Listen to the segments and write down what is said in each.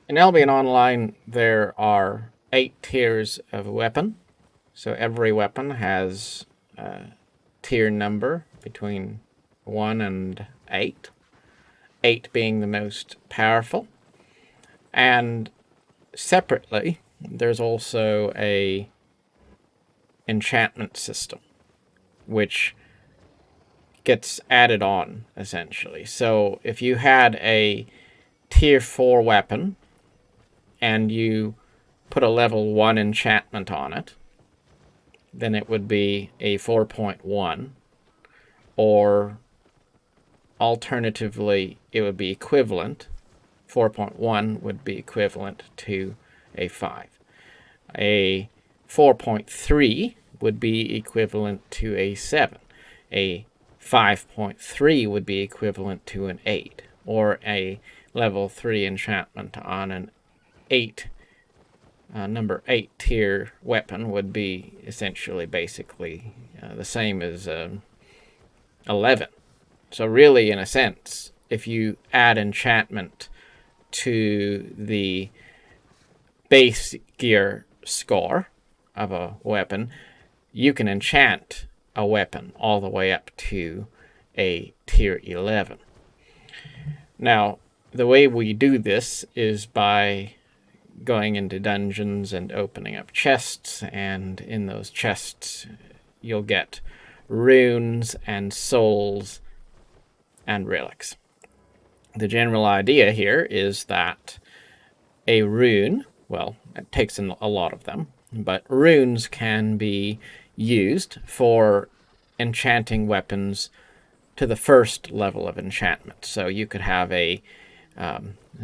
In Albion Online, there are 8 tiers of weapon. So every weapon has a tier number between 1 and 8. 8 being the most powerful. And separately, there's also a enchantment system, which gets added on, essentially. So if you had a tier 4 weapon and you put a level 1 enchantment on it, then it would be a 4.1, or alternatively, it would be equivalent. 4.1 would be equivalent to a 5. A 4.3 would be equivalent to a 7. A 5.3 would be equivalent to an 8, or a level 3 enchantment on an 8 number 8 tier weapon would be essentially basically the same as 11. So really, in a sense, if you add enchantment to the base gear score of a weapon, you can enchant a weapon all the way up to a tier 11. Now, the way we do this is by going into dungeons and opening up chests, and in those chests you'll get runes and souls and relics. The general idea here is that a rune, well, it takes in a lot of them, but runes can be used for enchanting weapons to the first level of enchantment. So you could have a,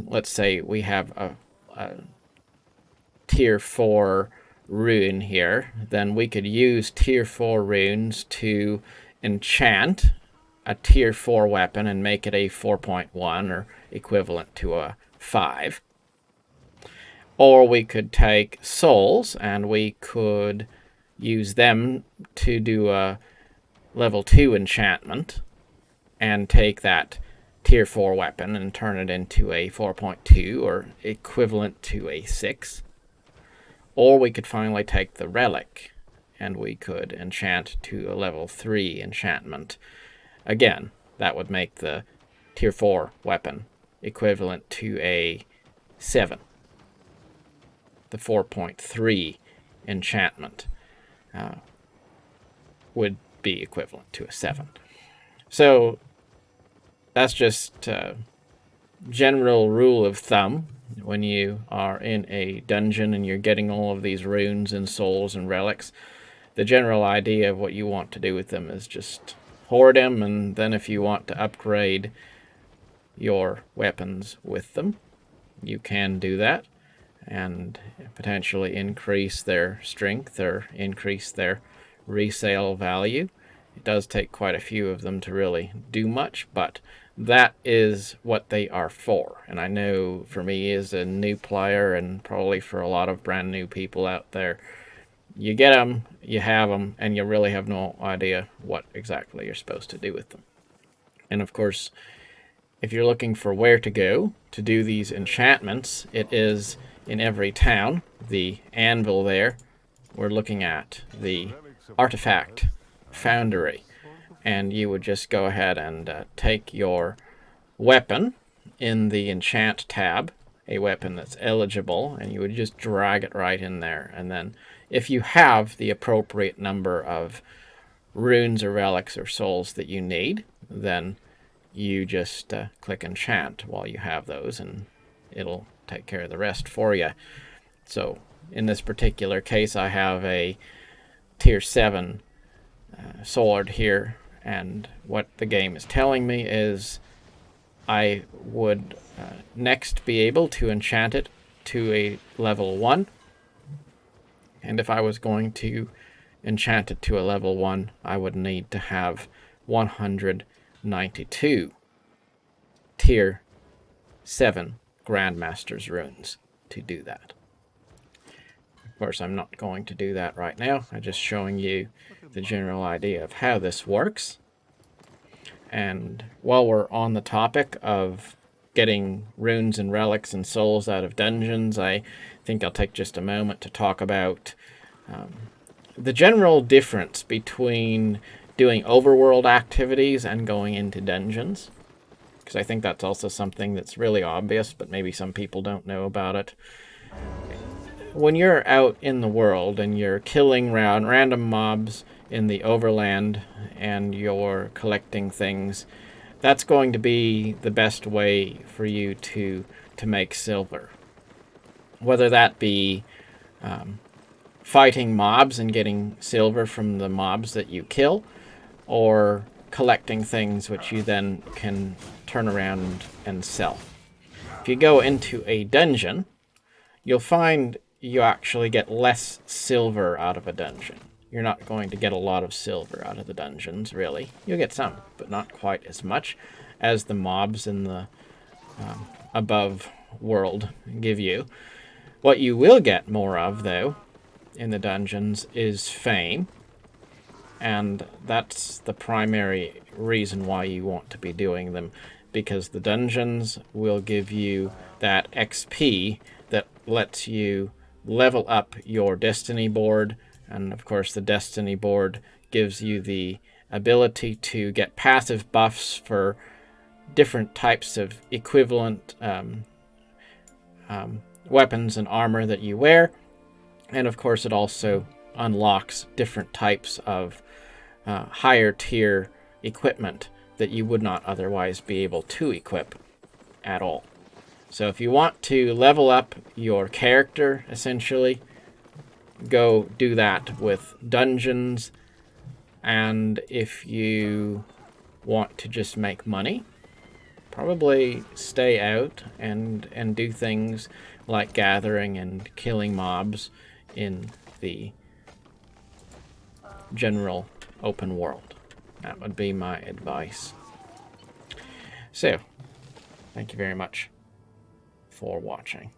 let's say we have a tier 4 rune here, then we could use tier 4 runes to enchant a tier 4 weapon and make it a 4.1 or equivalent to a 5. Or we could take souls and we could use them to do a level 2 enchantment and take that tier 4 weapon and turn it into a 4.2 or equivalent to a 6. Or we could finally take the relic and we could enchant to a level 3 enchantment. Again, that would make the tier 4 weapon equivalent to a 7. The 4.3 enchantment would be equivalent to a 7. So that's just a general rule of thumb. When you are in a dungeon and you're getting all of these runes and souls and relics, the general idea of what you want to do with them is just hoard them, and then if you want to upgrade your weapons with them, you can do that and potentially increase their strength or increase their resale value. It does take quite a few of them to really do much, but that is what they are for. And I know for me as a new player, and probably for a lot of brand new people out there, you get them, you have them, and you really have no idea what exactly you're supposed to do with them. And of course, if you're looking for where to go to do these enchantments, it is in every town. The anvil there, we're looking at the artifact foundry, and you would just go ahead and take your weapon in the enchant tab, a weapon that's eligible, and you would just drag it right in there. And then if you have the appropriate number of runes or relics or souls that you need, then you just click enchant while you have those, and it'll take care of the rest for you. So in this particular case, I have a tier 7 sword here, and what the game is telling me is I would next be able to enchant it to a level 1, and if I was going to enchant it to a level 1, I would need to have 192 tier 7 Grandmaster's runes to do that. Of course, I'm not going to do that right now. I'm just showing you the general idea of how this works. And while we're on the topic of getting runes and relics and souls out of dungeons, I think I'll take just a moment to talk about the general difference between doing overworld activities and going into dungeons. Because I think that's also something that's really obvious, but maybe some people don't know about it. When you're out in the world and you're killing random mobs in the overland and you're collecting things, that's going to be the best way for you to make silver. Whether that be fighting mobs and getting silver from the mobs that you kill, or collecting things which you then can turn around and sell. If you go into a dungeon, you'll find you actually get less silver out of a dungeon. You're not going to get a lot of silver out of the dungeons, really. You'll get some, but not quite as much as the mobs in the above world give you. What you will get more of, though, in the dungeons is fame. And that's the primary reason why you want to be doing them, because the dungeons will give you that XP that lets you level up your destiny board. And of course, the destiny board gives you the ability to get passive buffs for different types of equivalent weapons and armor that you wear. And of course, it also unlocks different types of higher tier equipment that you would not otherwise be able to equip at all. So if you want to level up your character, essentially, go do that with dungeons. And if you want to just make money, probably stay out and do things like gathering and killing mobs in the general open world. That would be my advice. So, thank you very much for watching.